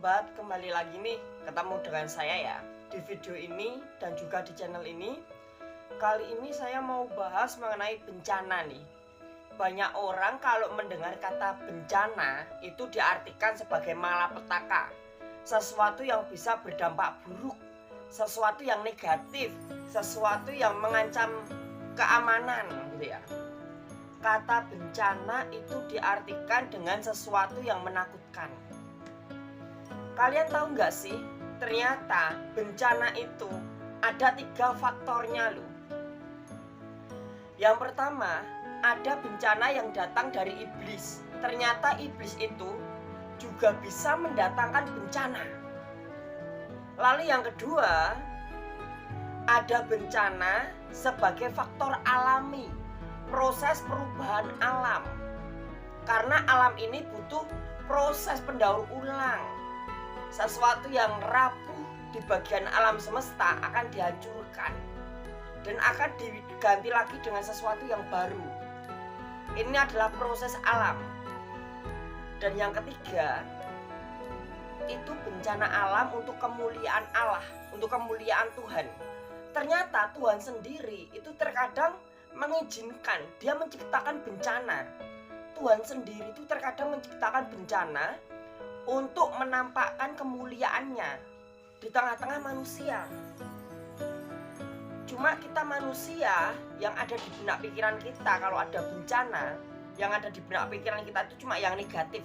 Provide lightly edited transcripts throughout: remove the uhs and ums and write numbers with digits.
sobat, kembali lagi nih ketemu dengan saya ya di video ini dan juga di channel ini. Kali ini saya mau bahas mengenai bencana nih. Banyak orang kalau mendengar kata bencana itu diartikan sebagai malapetaka, sesuatu yang bisa berdampak buruk, sesuatu yang negatif, sesuatu yang mengancam keamanan gitu ya. Kata bencana itu diartikan dengan sesuatu yang menakutkan. Kalian tahu nggak sih, ternyata bencana itu ada 3 faktornya loh. Yang pertama, ada bencana yang datang dari iblis. Ternyata iblis itu juga bisa mendatangkan bencana. Lalu yang kedua, ada bencana sebagai faktor alami, proses perubahan alam. Karena alam ini butuh proses pendaur ulang. Sesuatu yang rapuh di bagian alam semesta akan dihancurkan dan akan diganti lagi dengan sesuatu yang baru. Ini adalah proses alam. Dan yang ketiga, itu bencana alam untuk kemuliaan Allah, untuk kemuliaan Tuhan. Ternyata Tuhan sendiri itu terkadang mengizinkan, dia menciptakan bencana. Tuhan sendiri itu terkadang menciptakan bencana untuk menampakkan kemuliaannya di tengah-tengah manusia. Cuma kita manusia yang ada di benak pikiran kita, kalau ada bencana, yang ada di benak pikiran kita itu cuma yang negatif,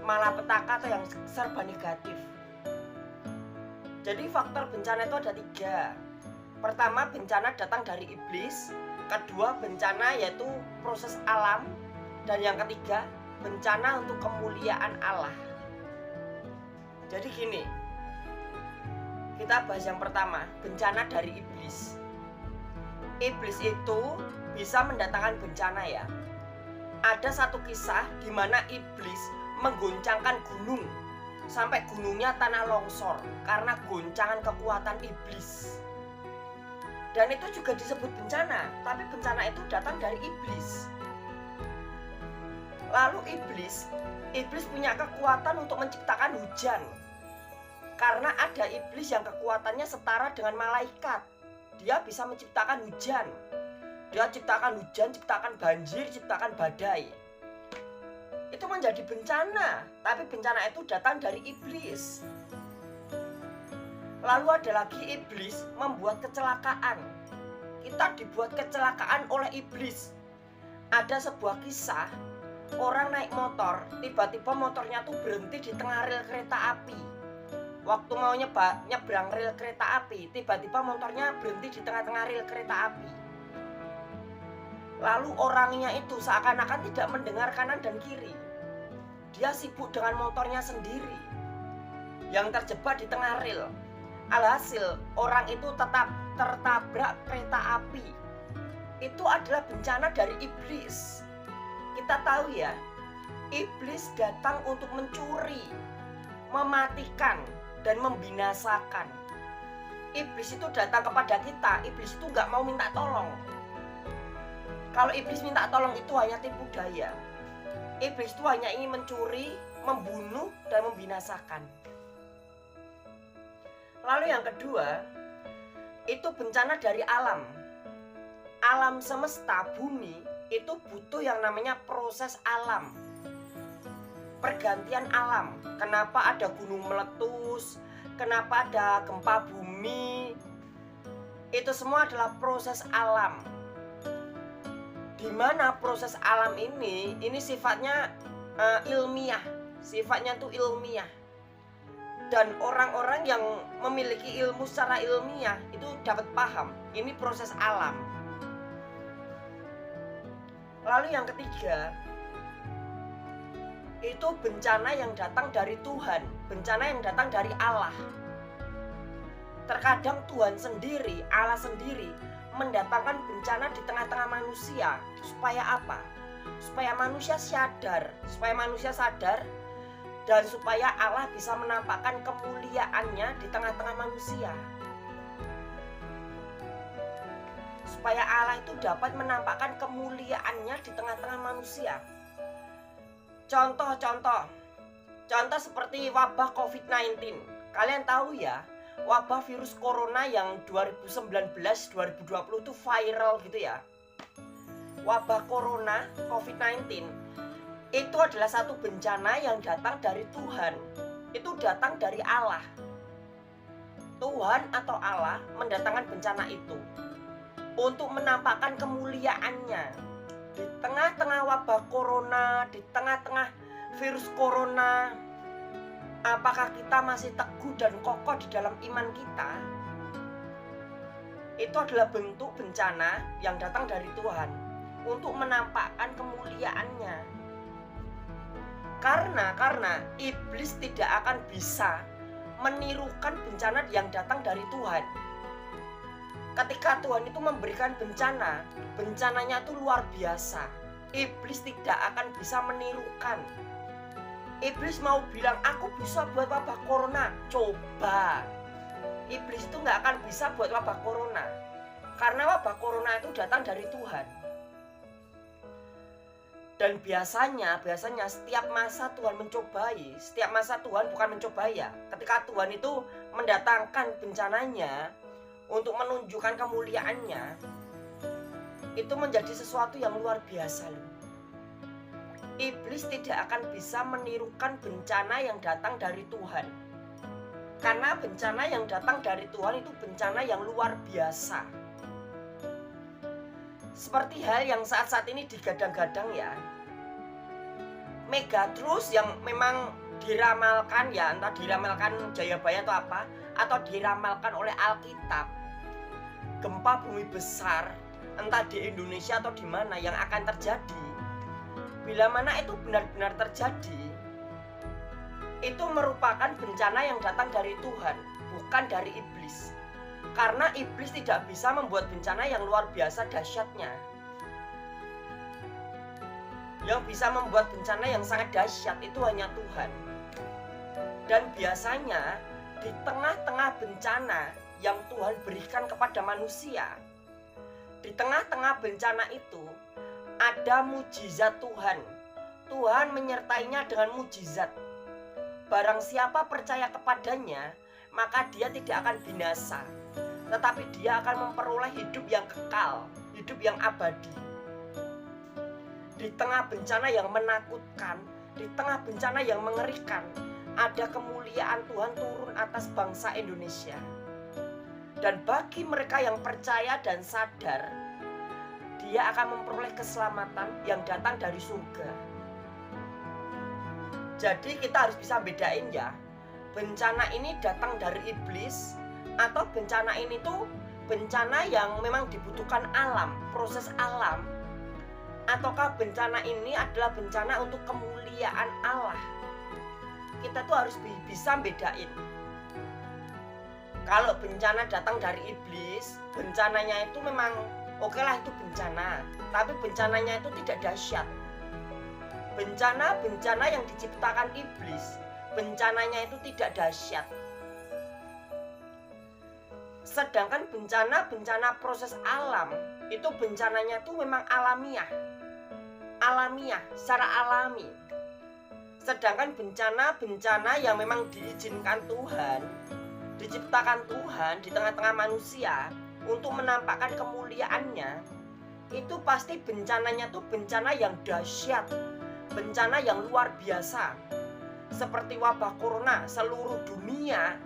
malapetaka atau yang serba negatif. Jadi faktor bencana itu ada 3. Pertama, bencana datang dari iblis. Kedua, bencana yaitu proses alam. Dan yang ketiga, bencana untuk kemuliaan Allah. Jadi gini, kita bahas yang pertama, bencana dari iblis. Iblis itu bisa mendatangkan bencana ya. Ada satu kisah di mana iblis menggoncangkan gunung sampai gunungnya tanah longsor karena goncangan kekuatan iblis. Dan itu juga disebut bencana, tapi bencana itu datang dari iblis. Lalu iblis punya kekuatan untuk menciptakan hujan. Karena ada iblis yang kekuatannya setara dengan malaikat. Dia bisa menciptakan hujan. Dia ciptakan hujan, ciptakan banjir, ciptakan badai. Itu menjadi bencana, tapi bencana itu datang dari iblis. Lalu ada lagi iblis membuat kecelakaan. Kita dibuat kecelakaan oleh iblis. Ada sebuah kisah, orang naik motor, tiba-tiba motornya tuh berhenti di tengah rel kereta api. Waktu mau nyebrang rel kereta api, tiba-tiba motornya berhenti di tengah-tengah rel kereta api. Lalu orangnya itu seakan-akan tidak mendengar kanan dan kiri. Dia sibuk dengan motornya sendiri yang terjebak di tengah rel. Alhasil orang itu tetap tertabrak kereta api. Itu adalah bencana dari iblis. Kita tahu ya, iblis datang untuk mencuri, mematikan, dan membinasakan. Iblis itu datang kepada kita, iblis itu nggak mau minta tolong. Kalau iblis minta tolong itu hanya tipu daya. Iblis itu hanya ingin mencuri, membunuh, dan membinasakan. Lalu yang kedua, itu bencana dari alam. Alam semesta, bumi, itu butuh yang namanya proses alam, pergantian alam. Kenapa ada gunung meletus, kenapa ada gempa bumi, itu semua adalah proses alam. Dimana proses alam ini sifatnya ilmiah, sifatnya tuh ilmiah. Dan orang-orang yang memiliki ilmu secara ilmiah itu dapat paham, ini proses alam. Lalu yang ketiga, itu bencana yang datang dari Tuhan, bencana yang datang dari Allah. Terkadang Tuhan sendiri, Allah sendiri mendatangkan bencana di tengah-tengah manusia. Supaya apa? Supaya manusia sadar, dan supaya Allah bisa menampakkan kemuliaannya di tengah-tengah manusia. Supaya Allah itu dapat menampakkan kemuliaannya di tengah-tengah manusia. Contoh-contoh, Contoh seperti wabah COVID-19. Kalian tahu ya, wabah virus corona yang 2019-2020 itu viral gitu ya. Wabah corona COVID-19 itu adalah satu bencana yang datang dari Tuhan. Itu datang dari Allah. Tuhan atau Allah mendatangkan bencana itu untuk menampakkan kemuliaannya. Di tengah-tengah wabah corona, di tengah-tengah virus corona, apakah kita masih teguh dan kokoh di dalam iman kita? Itu adalah bentuk bencana yang datang dari Tuhan untuk menampakkan kemuliaannya. Karena iblis tidak akan bisa menirukan bencana yang datang dari Tuhan. Ketika Tuhan itu memberikan bencana, bencananya itu luar biasa. Iblis tidak akan bisa menirukan. Iblis mau bilang, aku bisa buat wabah corona. Coba. Iblis itu nggak akan bisa buat wabah corona. Karena wabah corona itu datang dari Tuhan. Dan biasanya setiap masa Tuhan mencobai. Setiap masa Tuhan bukan mencobai ya. Ketika Tuhan itu mendatangkan bencananya untuk menunjukkan kemuliaannya, itu menjadi sesuatu yang luar biasa loh. Iblis tidak akan bisa menirukan bencana yang datang dari Tuhan. Karena bencana yang datang dari Tuhan itu bencana yang luar biasa. Seperti hal yang saat-saat ini digadang-gadang ya, Megatrus yang memang diramalkan ya, entah diramalkan Jayabaya atau apa, atau diramalkan oleh Alkitab, gempa bumi besar entah di Indonesia atau di mana yang akan terjadi. Bila mana itu benar-benar terjadi, itu merupakan bencana yang datang dari Tuhan, bukan dari iblis. Karena iblis tidak bisa membuat bencana yang luar biasa dahsyatnya. Yang bisa membuat bencana yang sangat dahsyat itu hanya Tuhan. Dan biasanya di tengah-tengah bencana yang Tuhan berikan kepada manusia, di tengah-tengah bencana itu ada mujizat Tuhan. Tuhan menyertainya dengan mujizat. Barang siapa percaya kepadanya, maka dia tidak akan binasa, tetapi dia akan memperoleh hidup yang kekal, hidup yang abadi. Di tengah bencana yang menakutkan, di tengah bencana yang mengerikan, ada kemuliaan Tuhan turun atas bangsa Indonesia. Dan bagi mereka yang percaya dan sadar, dia akan memperoleh keselamatan yang datang dari surga. Jadi kita harus bisa bedain ya, bencana ini datang dari iblis atau bencana ini tuh bencana yang memang dibutuhkan alam, proses alam, ataukah bencana ini adalah bencana untuk kemuliaan Allah. Kita tuh harus bisa bedain. Kalau bencana datang dari iblis, bencananya itu memang oke lah, itu bencana, tapi bencananya itu tidak dahsyat. Bencana yang diciptakan iblis, bencananya itu tidak dahsyat. Sedangkan bencana proses alam, itu bencananya itu memang alamiah, secara alami. Sedangkan bencana yang memang diizinkan Tuhan, diciptakan Tuhan di tengah-tengah manusia untuk menampakkan kemuliaannya, itu pasti bencananya tuh bencana yang dahsyat, bencana yang luar biasa. Seperti wabah corona, seluruh dunia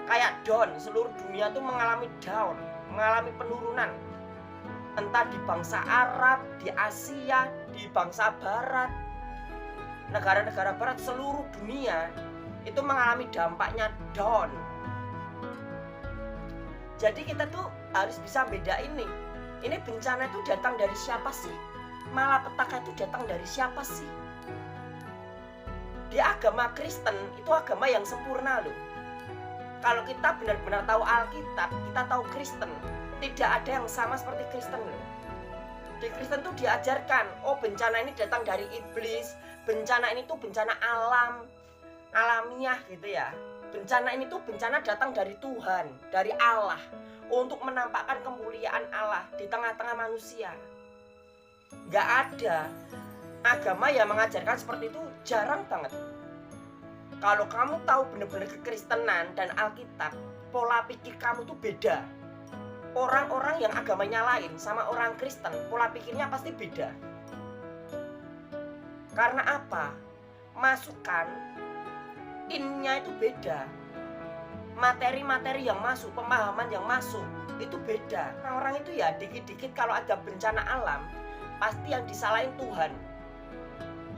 kayak down, seluruh dunia tuh mengalami down, mengalami penurunan. Entah di bangsa Arab, di Asia, di bangsa Barat, negara-negara Barat, seluruh dunia itu mengalami dampaknya down. Jadi kita tuh harus bisa bedain nih, ini bencana itu datang dari siapa sih? Malapetaka itu datang dari siapa sih? Di agama Kristen itu agama yang sempurna loh. Kalau kita benar-benar tahu Alkitab, kita tahu Kristen, tidak ada yang sama seperti Kristen loh. Di Kristen tuh diajarkan, oh bencana ini datang dari iblis, bencana ini tuh bencana alamiah gitu ya. Bencana ini tuh bencana datang dari Tuhan, dari Allah, untuk menampakkan kemuliaan Allah di tengah-tengah manusia. Gak ada agama yang mengajarkan seperti itu jarang banget. Kalau kamu tahu benar-benar kekristenan dan Alkitab, pola pikir kamu tuh beda. Orang-orang yang agamanya lain sama orang Kristen, pola pikirnya pasti beda. Karena apa? Masukan, innya itu beda. Materi-materi yang masuk, pemahaman yang masuk, itu beda. Orang-orang itu ya dikit-dikit kalau ada bencana alam, pasti yang disalahin Tuhan.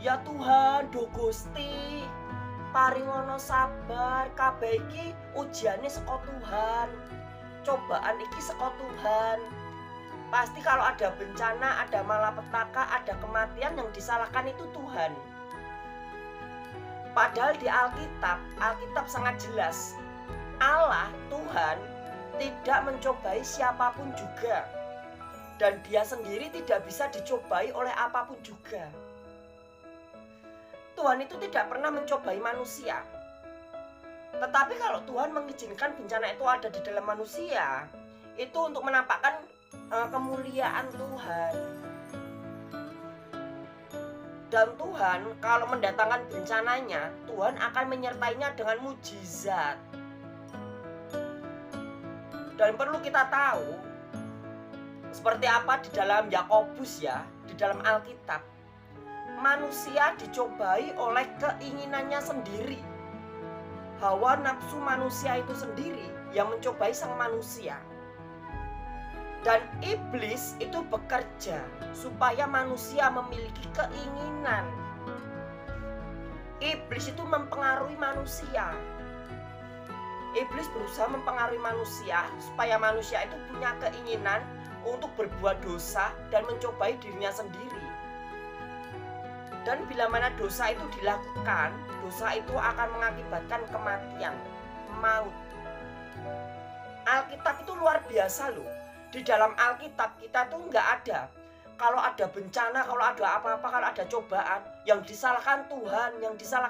Ya Tuhan, do Gusti, paringono sabar, kabeh iki ujiane saka Tuhan. Cobaan iki saka Tuhan. Pasti kalau ada bencana, ada malapetaka, ada kematian, yang disalahkan itu Tuhan. Padahal di Alkitab sangat jelas. Allah, Tuhan, tidak mencobai siapapun juga. Dan dia sendiri tidak bisa dicobai oleh apapun juga. Tuhan itu tidak pernah mencobai manusia. Tetapi kalau Tuhan mengizinkan bencana itu ada di dalam manusia, itu untuk menampakkan kemuliaan Tuhan. Dan Tuhan kalau mendatangkan bencananya, Tuhan akan menyertainya dengan mujizat. Dan perlu kita tahu, seperti apa di dalam Yakobus ya, di dalam Alkitab. Manusia dicobai oleh keinginannya sendiri. Hawa nafsu manusia itu sendiri yang mencobai sang manusia. Dan iblis itu bekerja supaya manusia memiliki keinginan. Iblis itu mempengaruhi manusia. Iblis berusaha mempengaruhi manusia supaya manusia itu punya keinginan untuk berbuat dosa dan mencobai dirinya sendiri. Dan bila mana dosa itu dilakukan, dosa itu akan mengakibatkan kematian, maut. Alkitab itu luar biasa loh. Di dalam Alkitab kita tuh nggak ada. Kalau ada bencana, kalau ada apa-apa, kalau ada cobaan, yang disalahkan Tuhan, yang disalahkan